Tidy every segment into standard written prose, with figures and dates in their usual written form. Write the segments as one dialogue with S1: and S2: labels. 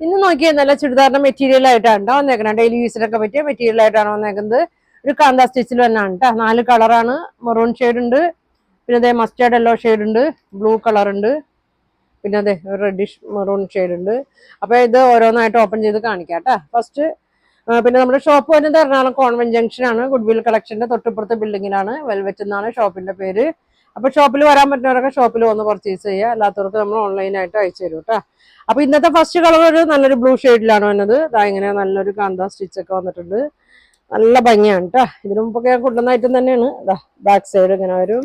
S1: ഇന്ന് നോക്കിയാൽ നല്ല ചുരിദാറിന്റെ മെറ്റീരിയൽ ആയിട്ടാണ് വന്നേക്കുന്നത്. ഡെയിലി യൂസിനൊക്കെ പറ്റിയ മെറ്റീരിയൽ ആയിട്ടാണ് വന്നേക്കുന്നത്. ഒരു കാന്ത സ്റ്റിച്ചിൽ തന്നെയാണ് കേട്ടോ. 4 കളറാണ്. മെറൂൺ ഷെയ്ഡ് ഉണ്ട്, പിന്നെ അതേ മസ്റ്റേർഡ് യെല്ലോ ഷെയ്ഡ് ഉണ്ട്, ബ്ലൂ കളർ ഉണ്ട്, പിന്നെ അതെ റെഡിഷ് മെറൂൺ ഷെയ്ഡ് ഉണ്ട്. അപ്പൊ ഇത് ഓരോന്നായിട്ട് ഓപ്പൺ ചെയ്ത് കാണിക്കാം കേട്ടോ. ഫസ്റ്റ് പിന്നെ നമ്മുടെ ഷോപ്പ് വരുന്നത് എറണാകുളം കോൺവെന്റ് ജംഗ്ഷൻ ആണ്. ഗുഡ്വിൽ കളക്ഷന്റെ തൊട്ടിപ്പുറത്തെ ബിൽഡിങ്ങിലാണ്. വെൽവെറ്റ് എന്നാണ് ഷോപ്പിന്റെ പേര്. അപ്പൊ ഷോപ്പിൽ വരാൻ പറ്റുന്നവരൊക്കെ ഷോപ്പിൽ വന്ന് പർച്ചേസ് ചെയ്യുക, അല്ലാത്തവർക്ക് നമ്മൾ ഓൺലൈനായിട്ട് അയച്ചു തരും കേട്ടോ. അപ്പൊ ഇന്നത്തെ ഫസ്റ്റ് കളർ ഒരു നല്ലൊരു ബ്ലൂ ഷെയ്ഡിലാണ് വന്നത്. ഇതാ ഇങ്ങനെ നല്ലൊരു കാന്ത സ്റ്റിച്ച് ഒക്കെ വന്നിട്ടുണ്ട്. നല്ല ഭംഗിയാണ് കേട്ടോ. ഇതിനു മുമ്പൊക്കെ ഞാൻ കൊണ്ടുവന്ന ഐറ്റം തന്നെയാണ്. ഇതാ ബാക്ക് സൈഡ് ഇങ്ങനെ വരും.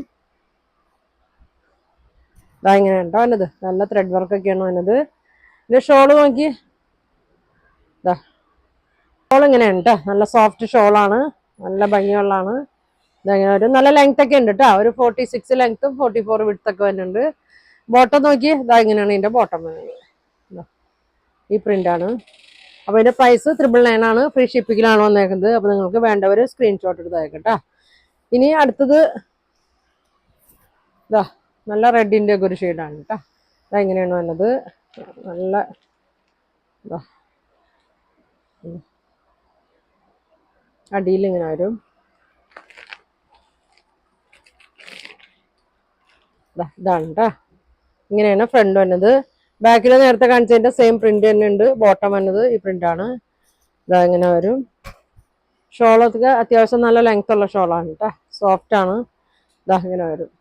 S1: ഇതാ ഇങ്ങനെയാണ് കേട്ടോ വന്നത്. നല്ല ത്രെഡ് വർക്ക് ഒക്കെയാണ് വന്നത്. പിന്നെ ഷോള് നോക്കി, ഇതാ ഷോൾ ഇങ്ങനെയാണ് കേട്ടോ. നല്ല സോഫ്റ്റ് ഷോളാണ്, നല്ല ഭംഗിയുള്ളതാണ്. ഇതങ്ങനെ ഒരു നല്ല ലെങ്ത് ഒക്കെ ഉണ്ട് കേട്ടോ. ഒരു 46 ലെങ്ത്തും 44 വിഡ്ത്ത് ഒക്കെ വരുന്നുണ്ട്. ബോട്ടം നോക്കി, ഇതാ ഇങ്ങനെയാണ് ഇതിന്റെ ബോട്ടം വരുന്നത്. ഈ പ്രിന്റ് ആണ്. അപ്പൊ ഇതിന്റെ പ്രൈസ് 999 ആണ്. ഫ്രീ ഷിപ്പിങ്ങിലാണ് വന്നേക്കുന്നത്. അപ്പൊ നിങ്ങൾക്ക് വേണ്ടവര് സ്ക്രീൻഷോട്ട് എടുത്ത് അയക്കട്ടോ. ഇനി അടുത്തത് ഇതാ നല്ല റെഡിന്റെ ഒക്കെ ഒരു ഷെയ്ഡാണ് കേട്ടോ. ഇതാ ഇങ്ങനെയാണ് വന്നത്. നല്ല ഇതാ അടിയിൽ ഇങ്ങനെ വരും. ഇതാണ് കേട്ടോ. ഇങ്ങനെയാണ് ഫ്രണ്ട് വന്നത്. ബാക്കിൽ നേരത്തെ കാണിച്ചതിന്റെ സെയിം പ്രിന്റ് തന്നെ ഉണ്ട്. ബോട്ടം വന്നത് ഈ പ്രിന്റ് ആണ്. ഇതാ ഇങ്ങനെ വരും. ഷോളൊക്കെ അത്യാവശ്യം നല്ല ലെങ്ത് ഉള്ള ഷോളാണ് കേട്ടോ. സോഫ്റ്റ് ആണ്. ഇതാ ഇങ്ങനെ വരും.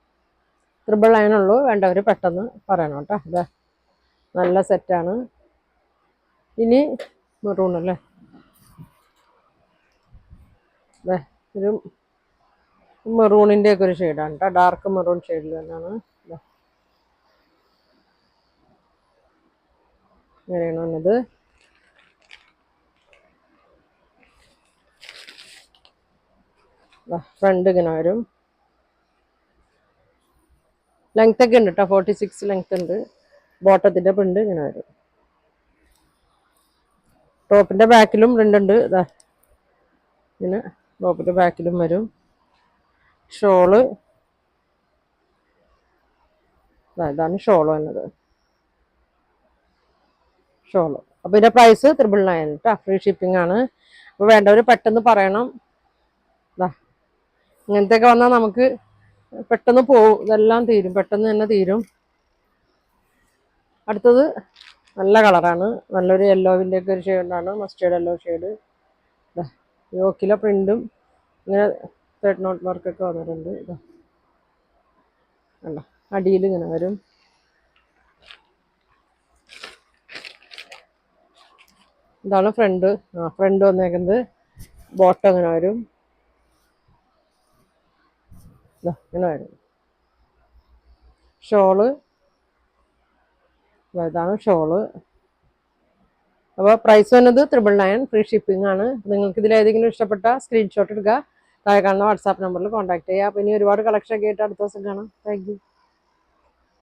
S1: 999 ഉള്ളൂ. വേണ്ടവര് പെട്ടെന്ന് പറയണം കേട്ടോ. ഇതാ നല്ല സെറ്റാണ്. ഇനി മെറൂൺ അല്ലേ, ഒരു മെറൂണിന്റെ ഒക്കെ ഒരു ഷെയ്ഡാണ് കേട്ടോ. ഡാർക്ക് മെറൂൺ ഷെയ്ഡിൽ തന്നെയാണ്. ഇങ്ങനെയാണ് വന്നത്. ഫ്രണ്ട് ഇങ്ങനെ വരും. ലെങ്ത് ഒക്കെ ഉണ്ട് കേട്ടോ. 46 ലെങ്ത് ഉണ്ട്. ബോട്ടത്തിന്റെ പ്രിന്റ് ഇങ്ങനെ വരും. ടോപ്പിന്റെ ബാക്കിലും പ്രിന്റ് ഉണ്ട്. ഇതാ ഇങ്ങനെ ടോപ്പിന്റെ ബാക്കിലും വരും. ഷോള് ഇതാണ് ഷോള് വന്നത്. ഷോള് അപ്പൊ ഇതിന്റെ പ്രൈസ് 999 കേട്ടോ. ഫ്രീ ഷിപ്പിംഗ് ആണ്. അപ്പൊ വേണ്ടവര് പെട്ടെന്ന് പറയണം. ഇങ്ങനത്തെയൊക്കെ വന്നാൽ നമുക്ക് പെട്ടെന്ന് പോവും. ഇതെല്ലാം തീരും, പെട്ടെന്ന് തന്നെ തീരും. അടുത്തത് നല്ല കളറാണ്. നല്ലൊരു യെല്ലോവിൻ്റെ ഒക്കെ ഒരു ഷെയ്ഡാണ്. Mustard yellow shade. യോക്കിലെ പ്രിന്റും ഇങ്ങനെ ത്രെഡ് നോട്ട് വർക്കൊക്കെ വന്നിട്ടുണ്ട്. അല്ല അടിയിൽ ഇങ്ങനെ വരും. ഇതാണ് ഫ്രണ്ട്. ഫ്രണ്ട് വന്നേക്കുന്നത്. ബോട്ടം ഇങ്ങനെ വരും. ഇങ്ങനെ വരും. ഷോള് ഇതാണ് ഷോള്. അപ്പോൾ പ്രൈസ് വന്നത് 999. ഫ്രീ ഷിപ്പിംഗ് ആണ്. നിങ്ങൾക്ക് ഇതിൽ ഏതെങ്കിലും ഇഷ്ടപ്പെട്ട സ്ക്രീൻഷോട്ട് എടുക്കുക. താഴെ കാണുന്ന വാട്സാപ്പ് നമ്പറിൽ കോൺടാക്ട് ചെയ്യുക. അപ്പോൾ ഇനി ഒരുപാട് കളക്ഷൻ ഒക്കെ ആയിട്ട് അടുത്ത ദിവസം കാണാം. Thank you.